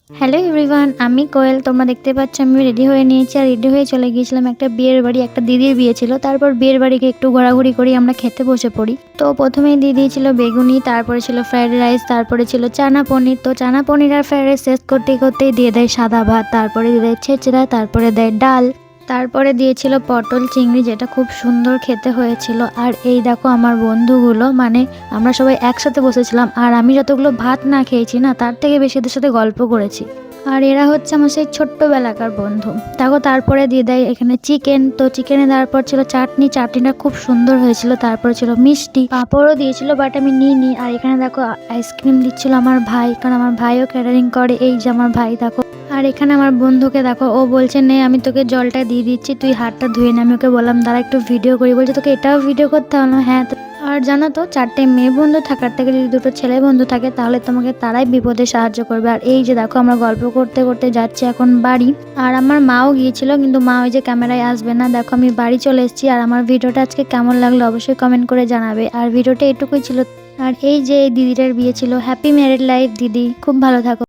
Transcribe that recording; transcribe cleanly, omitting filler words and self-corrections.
Hello everyone, আমি কোয়েল। তোমরা দেখতে পাচ্ছ আমি রেডি হয়ে নিয়েছি আর রেডি হয়ে চলে গিয়েছিলাম একটা বিয়ের বাড়ি। একটা দিদির বিয়ে ছিল। তারপর বিয়ের বাড়িকে একটু ঘোরাঘুরি করি, আমরা খেতে বসে পড়ি। তো প্রথমেই দিয়ে দিয়েছিল বেগুনি, তারপরে ছিল ফ্রাইড রাইস, তারপরে ছিল চানা পনির। তো চানা পনির আর ফ্রাইড রাইস শেষ করতেই দিয়ে দেয় সাদা ভাত, তারপরে দিয়ে দেয় ছেঁচড়া, তারপরে দেয় ডাল, তারপরে দিয়েছিল পটল চিংড়ি, যেটা খুব সুন্দর খেতে হয়েছিল। আর এই দেখো আমার বন্ধুগুলো, মানে আমরা সবাই একসাথে বসেছিলাম, আর আমি যতগুলো ভাত না খেয়েছি না, তার থেকে বেশি এদের সাথে গল্প করেছি। আর এরা হচ্ছে আমার সেই ছোট্টবেলাকার বন্ধু। দেখো তারপরে দিয়ে দেয় এখানে চিকেন। তো চিকেনে দেওয়ার পর ছিল চাটনি, চাটনিটা খুব সুন্দর হয়েছিল। তারপরে ছিল মিষ্টি, পাঁপড়ও দিয়েছিল, বাট আমি নিইনি। আর এখানে দেখো আইসক্রিম দিচ্ছিল আমার ভাই, কারণ আমার ভাইও ক্যাটারিং করে। এই যে আমার ভাই দেখো। আর এখানে আমার বন্ধুকে দেখো, ও বলছে নে আমি তোকে জলটা দিয়ে দিচ্ছি, তুই হাতটা ধুয়ে নে। আমি ওকে বললাম দাঁড়া একটু ভিডিও করি, বলছে তোকে এটাও ভিডিও করতে হলো? হ্যাঁ। আর জানো তো, 4টে মেয়ে বন্ধু থাকার থেকে যদি 2টো ছেলে বন্ধু থাকে, তাহলে তোমাকে তারাই বিপদে সাহায্য করবে। আর এই যে দেখো আমরা গল্প করতে করতে যাচ্ছি এখন বাড়ি। আর আমার মাও গিয়েছিল, কিন্তু মা ওই যে ক্যামেরায় আসবে না। দেখো আমি বাড়ি চলে এসেছি। আর আমার ভিডিওটা আজকে কেমন লাগলো অবশ্যই কমেন্ট করে জানাবে। আর ভিডিওটা এটুকুই ছিল। আর এই যে এই দিদিটার বিয়ে ছিল। হ্যাপি ম্যারিড লাইফ দিদি, খুব ভালো থাকো।